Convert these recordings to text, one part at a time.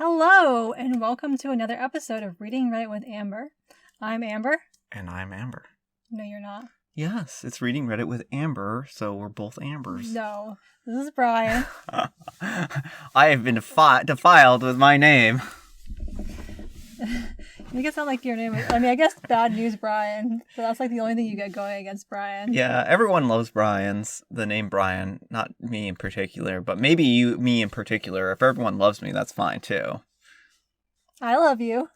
Hello, and welcome to another episode of Reading Reddit with Amber. I'm Amber. And I'm Amber. No, you're not. Yes, it's Reading Reddit with Amber, so we're both Ambers. No, this is Brian. I have been defiled with my name. You make it sound like your name is... I guess bad news Brian. So that's like the only thing you get going against Brian. Yeah, everyone loves Brian's, the name Brian. Not me in particular, but maybe me in particular. If everyone loves me, that's fine too. I love you.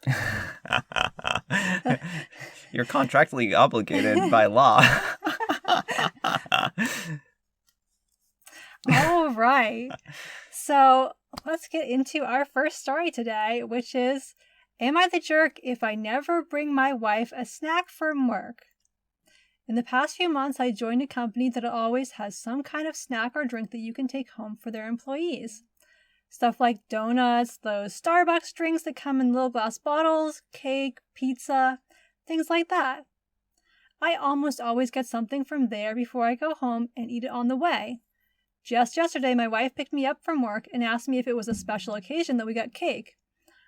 You're contractually obligated by law. All right. So let's get into our first story today, which is, am I the jerk if I never bring my wife a snack from work? In the past few months, I joined a company that always has some kind of snack or drink that you can take home for their employees. Stuff like donuts, those Starbucks drinks that come in little glass bottles, cake, pizza, things like that. I almost always get something from there before I go home and eat it on the way. Just yesterday, my wife picked me up from work and asked me if it was a special occasion that we got cake.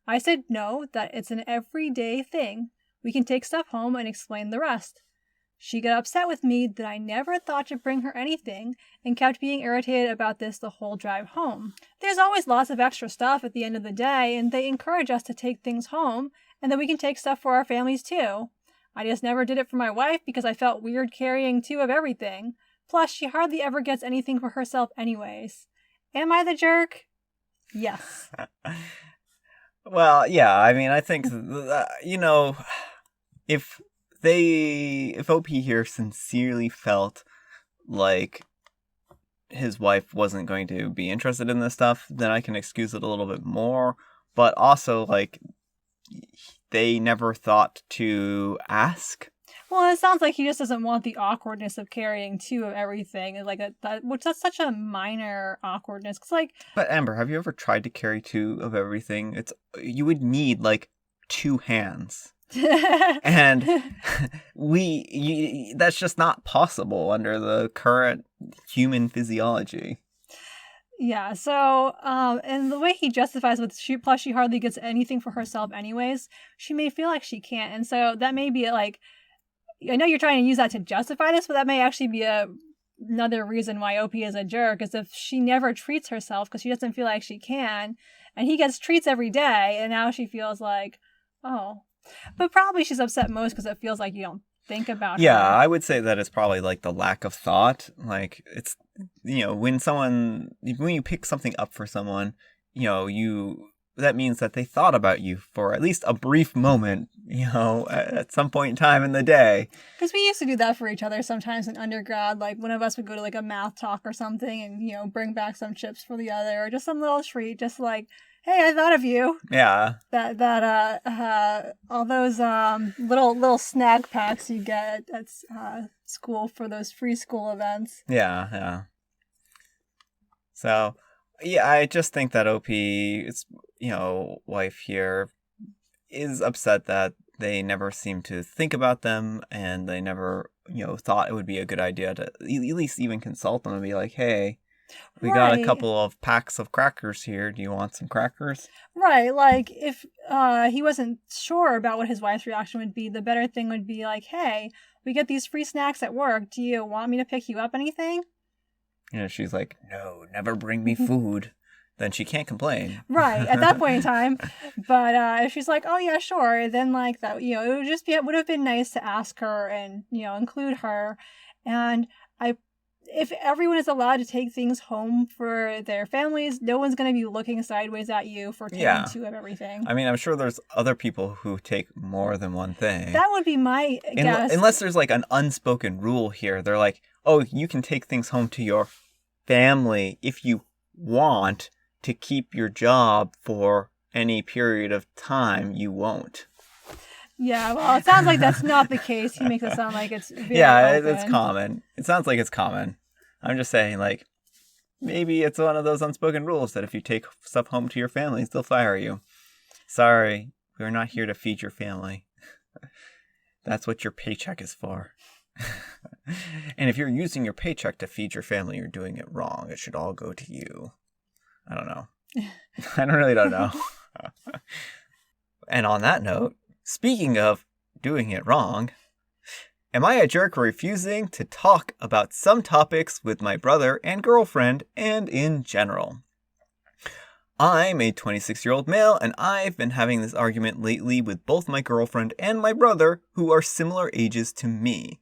I said no, that it's an everyday thing. We can take stuff home and explain the rest. She got upset with me that I never thought to bring her anything and kept being irritated about this the whole drive home. There's always lots of extra stuff at the end of the day, and they encourage us to take things home, and then we can take stuff for our families too. I just never did it for my wife because I felt weird carrying two of everything. Plus, she hardly ever gets anything for herself anyways. Am I the jerk? Yes. Well, yeah, I think, if OP here sincerely felt like his wife wasn't going to be interested in this stuff, then I can excuse it a little bit more. But also, they never thought to ask. Well, it sounds like he just doesn't want the awkwardness of carrying two of everything, which that's such a minor awkwardness. But Amber, have you ever tried to carry two of everything? You would need two hands. And that's just not possible under the current human physiology. Yeah, so, and the way he justifies with plus she hardly gets anything for herself anyways, she may feel like she can't, and so that may be I know you're trying to use that to justify this, but that may actually be another reason why OP is a jerk, is if she never treats herself because she doesn't feel like she can, and he gets treats every day, and now she feels like, oh. But probably she's upset most because it feels like you don't think about her. I would say that it's probably the lack of thought. It's, when you pick something up for someone, that means that they thought about you for at least a brief moment, at some point in time in the day. Because we used to do that for each other sometimes in undergrad. One of us would go to a math talk or something and, bring back some chips for the other or just some little treat, just hey, I thought of you. Yeah. All those little snack packs you get at school for those free school events. Yeah. So, yeah, I just think that OP's, wife here is upset that they never seem to think about them, and they never, thought it would be a good idea to at least even consult them and be like, hey, we got a couple of packs of crackers here. Do you want some crackers? Right. If he wasn't sure about what his wife's reaction would be, the better thing would be hey, we get these free snacks at work. Do you want me to pick you up anything? She's like, no, never bring me food. Then she can't complain. Right, at that point in time. But if she's like, oh, yeah, sure, then that, it would have been nice to ask her and, include her. And if everyone is allowed to take things home for their families, no one's going to be looking sideways at you for taking two of everything. I'm sure there's other people who take more than one thing. That would be my guess. Unless there's an unspoken rule here. They're like, oh, you can take things home to your family if you want to keep your job for any period of time. You won't. Yeah, well, it sounds like that's not the case. He makes it sound like it's very it's common. It sounds like it's common. I'm just saying, maybe it's one of those unspoken rules that if you take stuff home to your families, they'll fire you. Sorry, we're not here to feed your family. That's what your paycheck is for. And if you're using your paycheck to feed your family, you're doing it wrong. It should all go to you. I don't know. I really don't know. And on that note, speaking of doing it wrong, am I a jerk for refusing to talk about some topics with my brother and girlfriend and in general? I'm a 26-year-old male, and I've been having this argument lately with both my girlfriend and my brother, who are similar ages to me.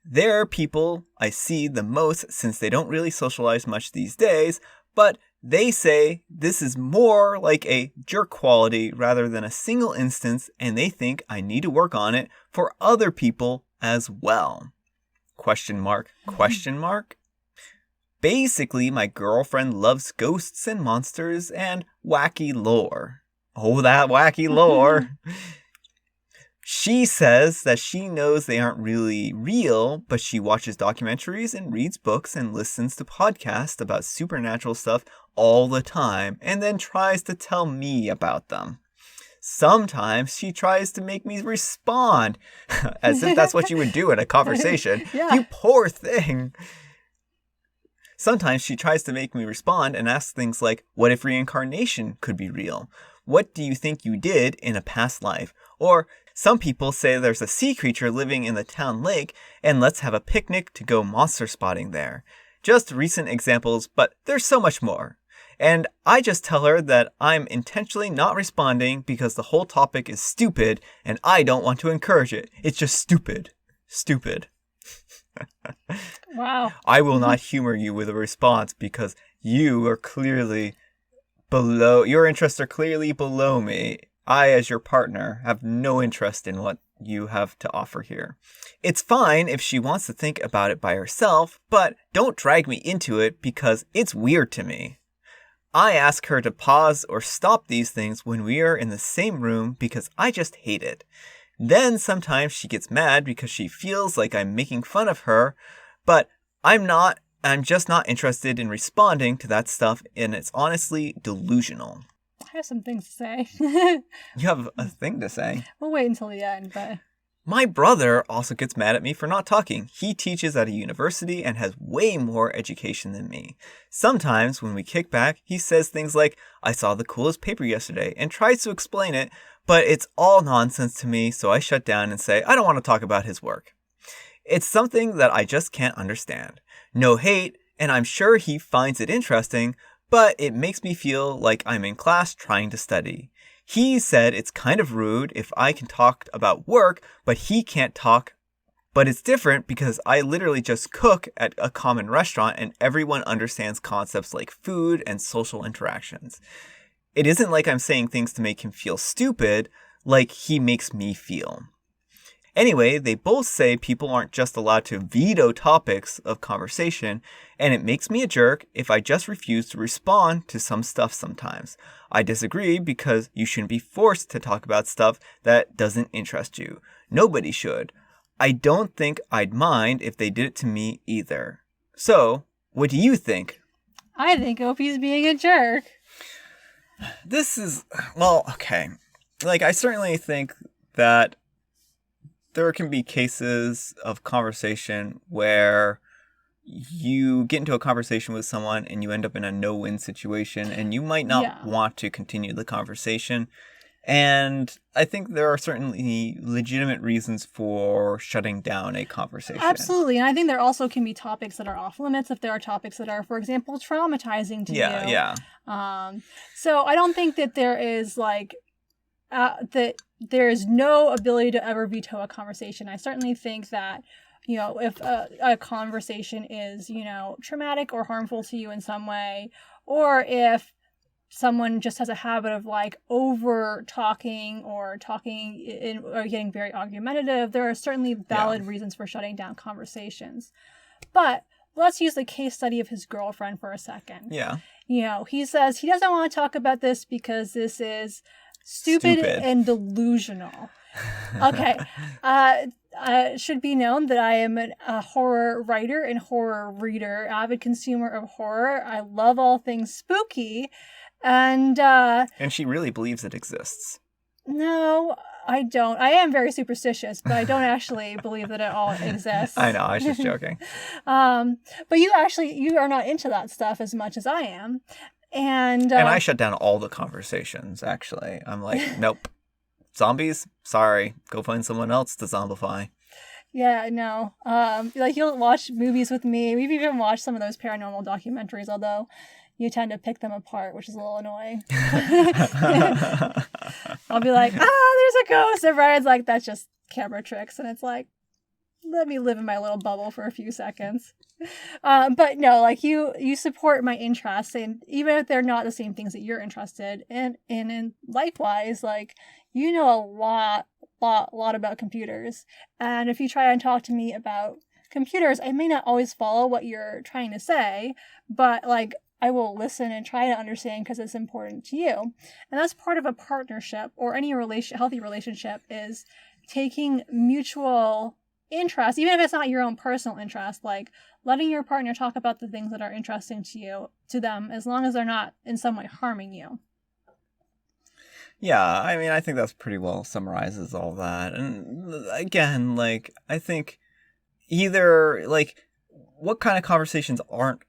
They're people I see the most since they don't really socialize much these days, but they say this is more like a jerk quality rather than a single instance, and they think I need to work on it for other people as well. Question mark, question mark. Basically, my girlfriend loves ghosts and monsters and wacky lore. Oh, that wacky lore. She says that she knows they aren't really real, but she watches documentaries and reads books and listens to podcasts about supernatural stuff all the time, and then tries to tell me about them. Sometimes she tries to make me respond, as if that's what you would do in a conversation. Yeah. You poor thing. Sometimes she tries to make me respond and ask things like, what if reincarnation could be real? What do you think you did in a past life? Or some people say there's a sea creature living in the town lake and let's have a picnic to go monster spotting there. Just recent examples, but there's so much more. And I just tell her that I'm intentionally not responding because the whole topic is stupid and I don't want to encourage it. It's just stupid. Stupid. Wow. I will not humor you with a response because you are clearly below, your interests are clearly below me. I, as your partner, have no interest in what you have to offer here. It's fine if she wants to think about it by herself, but don't drag me into it because it's weird to me. I ask her to pause or stop these things when we are in the same room because I just hate it. Then sometimes she gets mad because she feels like I'm making fun of her, but I'm just not interested in responding to that stuff, and it's honestly delusional. I have some things to say. You have a thing to say? We'll wait until the end, but... My brother also gets mad at me for not talking. He teaches at a university and has way more education than me. Sometimes when we kick back, he says things like, I saw the coolest paper yesterday, and tries to explain it, but it's all nonsense to me, so I shut down and say I don't want to talk about his work. It's something that I just can't understand. No hate, and I'm sure he finds it interesting, but it makes me feel like I'm in class trying to study. He said it's kind of rude if I can talk about work, but he can't talk. But it's different because I literally just cook at a common restaurant and everyone understands concepts like food and social interactions. It isn't like I'm saying things to make him feel stupid, like he makes me feel. Anyway, they both say people aren't just allowed to veto topics of conversation, and it makes me a jerk if I just refuse to respond to some stuff sometimes. I disagree because you shouldn't be forced to talk about stuff that doesn't interest you. Nobody should. I don't think I'd mind if they did it to me either. So, what do you think? I think Opie's being a jerk. This is, well, okay. Like, I certainly think that there can be cases of conversation where you get into a conversation with someone and you end up in a no-win situation and you might not want to continue the conversation. And I think there are certainly legitimate reasons for shutting down a conversation. Absolutely. And I think there also can be topics that are off limits if there are topics that are, for example, traumatizing to you. Yeah. So I don't think that there is that there is no ability to ever veto a conversation. I certainly think that, if a conversation is, traumatic or harmful to you in some way, or if someone just has a habit of over talking or getting very argumentative, there are certainly valid reasons for shutting down conversations. But let's use the case study of his girlfriend for a second. Yeah. He says he doesn't want to talk about this because this is stupid and delusional. Okay. It should be known that I am a horror writer and horror reader, avid consumer of horror. I love all things spooky. And she really believes it exists. No, I don't. I am very superstitious, but I don't actually believe that it all exists. I know, I was just joking. But you are not into that stuff as much as I am. And I shut down all the conversations, actually. I'm like, nope. zombies? Sorry, go find someone else to zombify. Yeah, no. Like, he'll watch movies with me. We've even watched some of those paranormal documentaries, although you tend to pick them apart, which is a little annoying. I'll be like, there's a ghost. And Brian's like, that's just camera tricks. And it's like, let me live in my little bubble for a few seconds. But no, like, you support my interests, and even if they're not the same things that you're interested in, and likewise, like, you know a lot about computers. And if you try and talk to me about computers, I may not always follow what you're trying to say, but like, I will listen and try to understand because it's important to you. And that's part of a partnership, or any healthy relationship, is taking mutual interest, even if it's not your own personal interest, like letting your partner talk about the things that are interesting to them, as long as they're not in some way harming you. Yeah, I mean, I think that's pretty well summarizes all that. And again, like, I think either, like, what kind of conversations aren't,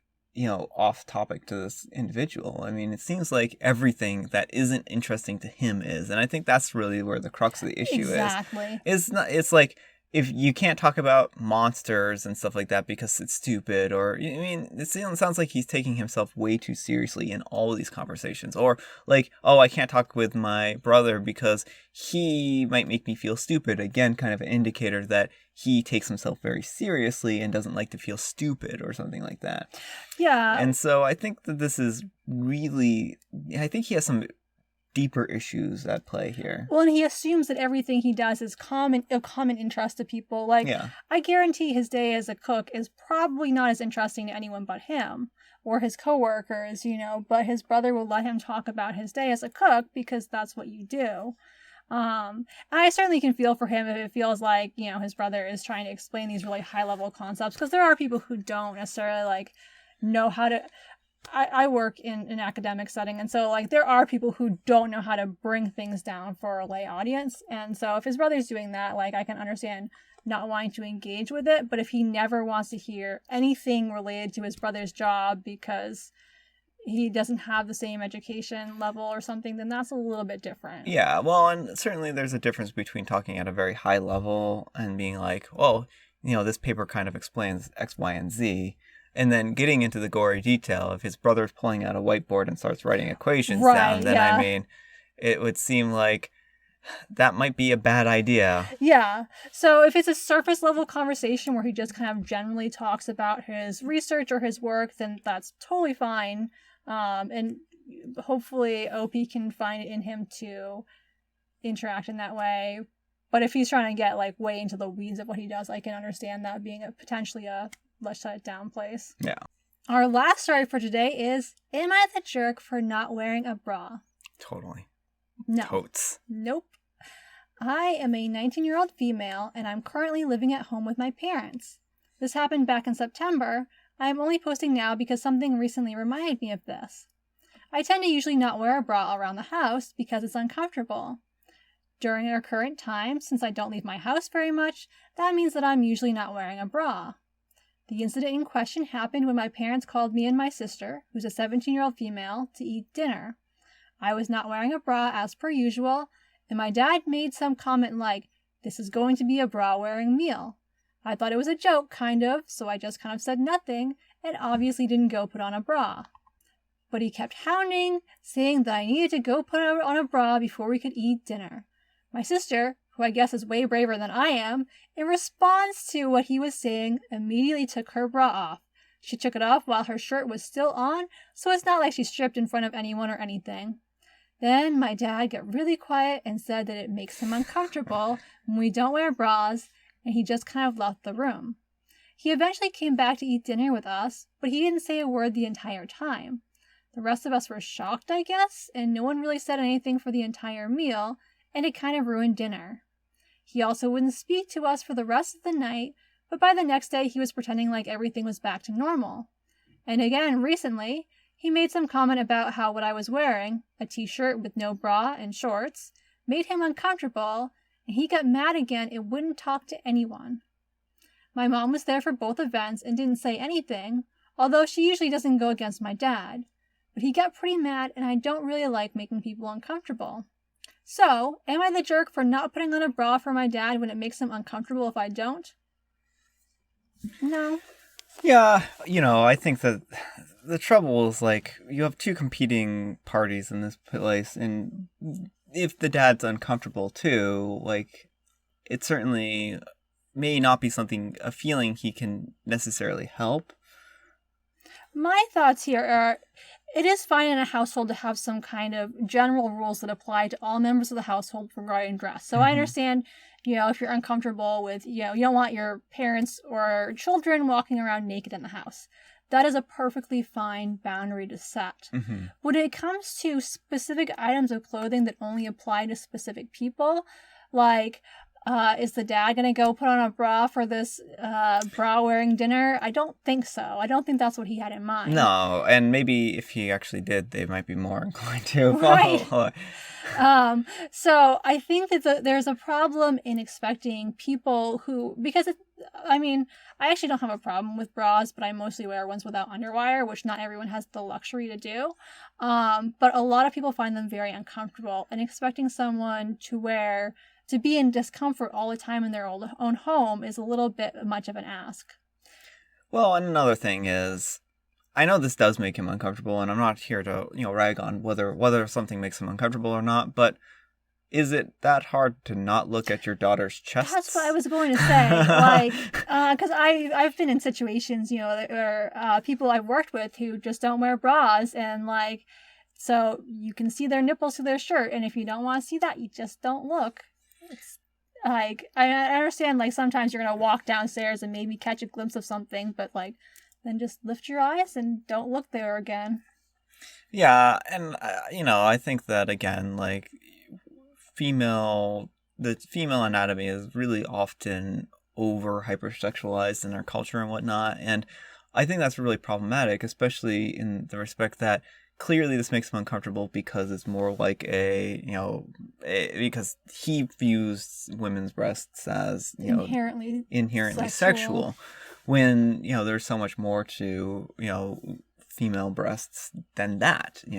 off topic to this individual? I mean, it seems like everything that isn't interesting to him is. And I think that's really where the crux of the issue Exactly. is. It's like, if you can't talk about monsters and stuff like that because it's stupid, or, I mean, it sounds like he's taking himself way too seriously in all of these conversations. Or like, oh, I can't talk with my brother because he might make me feel stupid. Again, kind of an indicator that he takes himself very seriously and doesn't like to feel stupid or something like that. Yeah. And so I think that this is really, I think he has some deeper issues at play here. Well, and he assumes that everything he does is a common interest to people. Like, yeah. I guarantee his day as a cook is probably not as interesting to anyone but him or his coworkers, but his brother will let him talk about his day as a cook because that's what you do. And I certainly can feel for him if it feels like, his brother is trying to explain these really high level concepts, because there are people who don't necessarily like know how to. I work in an academic setting, and so like there are people who don't know how to bring things down for a lay audience. And so if his brother's doing that, like, I can understand not wanting to engage with it. But if he never wants to hear anything related to his brother's job because he doesn't have the same education level or something, then that's a little bit different. Yeah, well, and certainly there's a difference between talking at a very high level and being like, well, this paper kind of explains X, Y, and Z, and then getting into the gory detail. If his brother's pulling out a whiteboard and starts writing equations down, then yeah. I mean, it would seem like that might be a bad idea. Yeah. So if it's a surface level conversation where he just kind of generally talks about his research or his work, then that's totally fine. And hopefully OP can find it in him to interact in that way. But if he's trying to get like way into the weeds of what he does, I can understand that being potentially a let's shut it down place. Yeah. Our last story for today is, am I the jerk for not wearing a bra? Totally. No. Totes. Nope. I am a 19-year-old female, and I'm currently living at home with my parents. This happened back in September. I am only posting now because something recently reminded me of this. I tend to usually not wear a bra around the house because it's uncomfortable. During our current time, since I don't leave my house very much, that means that I'm usually not wearing a bra. The incident in question happened when my parents called me and my sister, who's a 17-year-old female, to eat dinner. I was not wearing a bra as per usual, and my dad made some comment like, "This is going to be a bra-wearing meal." I thought it was a joke, kind of, so I just kind of said nothing, and obviously didn't go put on a bra. But he kept hounding, saying that I needed to go put on a bra before we could eat dinner. My sister, who I guess is way braver than I am, in response to what he was saying, immediately took her bra off. She took it off while her shirt was still on, so it's not like she stripped in front of anyone or anything. Then my dad got really quiet and said that it makes him uncomfortable when we don't wear bras, and he just kind of left the room. He eventually came back to eat dinner with us, but he didn't say a word the entire time. The rest of us were shocked, I guess, and no one really said anything for the entire meal, and it kind of ruined dinner. He also wouldn't speak to us for the rest of the night, but by the next day he was pretending like everything was back to normal. And again, recently, he made some comment about how what I was wearing, a t-shirt with no bra and shorts, made him uncomfortable, and he got mad again and wouldn't talk to anyone. My mom was there for both events and didn't say anything, although she usually doesn't go against my dad. But he got pretty mad, and I don't really like making people uncomfortable. So, am I the jerk for not putting on a bra for my dad when it makes him uncomfortable if I don't? No. Yeah, I think that the trouble is, like, you have two competing parties in this place, and if the dad's uncomfortable too, like, it certainly may not be a feeling he can necessarily help. My thoughts here are, it is fine in a household to have some kind of general rules that apply to all members of the household regarding dress. So I understand, if you're uncomfortable with, you don't want your parents or children walking around naked in the house. That is a perfectly fine boundary to set. When it comes to specific items of clothing that only apply to specific people, like, is the dad going to go put on a bra for this bra-wearing dinner? I don't think so. I don't think that's what he had in mind. No, and maybe if he actually did, they might be more inclined to. Right. So I think that there's a problem in expecting people who, because I actually don't have a problem with bras, but I mostly wear ones without underwire, which not everyone has the luxury to do. But a lot of people find them very uncomfortable, and expecting someone to be in discomfort all the time in their own home is a little bit much of an ask. Well, and another thing is, I know this does make him uncomfortable, and I'm not here to, rag on whether something makes him uncomfortable or not, but is it that hard to not look at your daughter's chest? That's what I was going to say. Like, because I've been in situations, where people I've worked with who just don't wear bras, and like, so you can see their nipples through their shirt, and if you don't want to see that, you just don't look. It's like, I understand, like, sometimes you're gonna walk downstairs and maybe catch a glimpse of something, but like, then just lift your eyes and don't look there again. Yeah, and I think that, again, like, the female anatomy is really often over hypersexualized in our culture and whatnot, and I think that's really problematic, especially in the respect that clearly this makes him uncomfortable because it's more like because he views women's breasts as, inherently sexual, when, there's so much more to, female breasts than that. They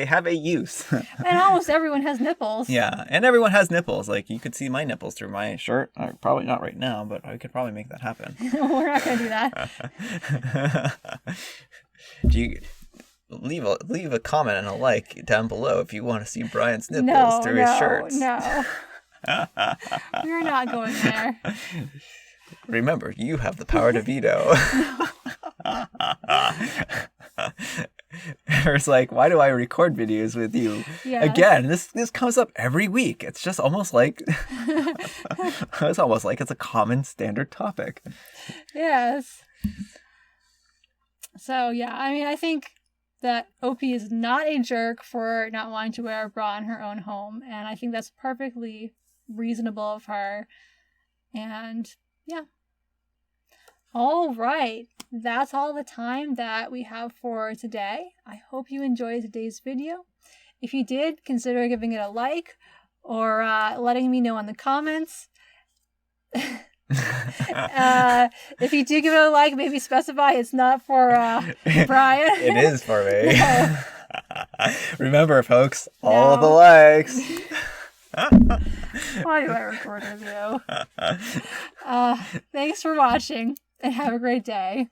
have a use. And almost everyone has nipples. Yeah, and everyone has nipples. Like, you could see my nipples through my shirt. Probably not right now, but I could probably make that happen. We're not going to do that. Do you leave a comment and a like down below if you want to see Brian's nipples through his shirts? No. We're not going there. Remember, you have the power to veto. It's like, why do I record videos with you? Yes. Again, this comes up every week. It's just almost like it's a common standard topic. Yes. So yeah, I think that OP is not a jerk for not wanting to wear a bra in her own home, and I think that's perfectly reasonable of her. And yeah. All right, that's all the time that we have for today. I hope you enjoyed today's video. If you did, consider giving it a like or letting me know in the comments. If you do give it a like, maybe specify it's not for Brian. It is for me. No. Remember, folks, all the likes. Why do I record with you? Thanks for watching. And have a great day.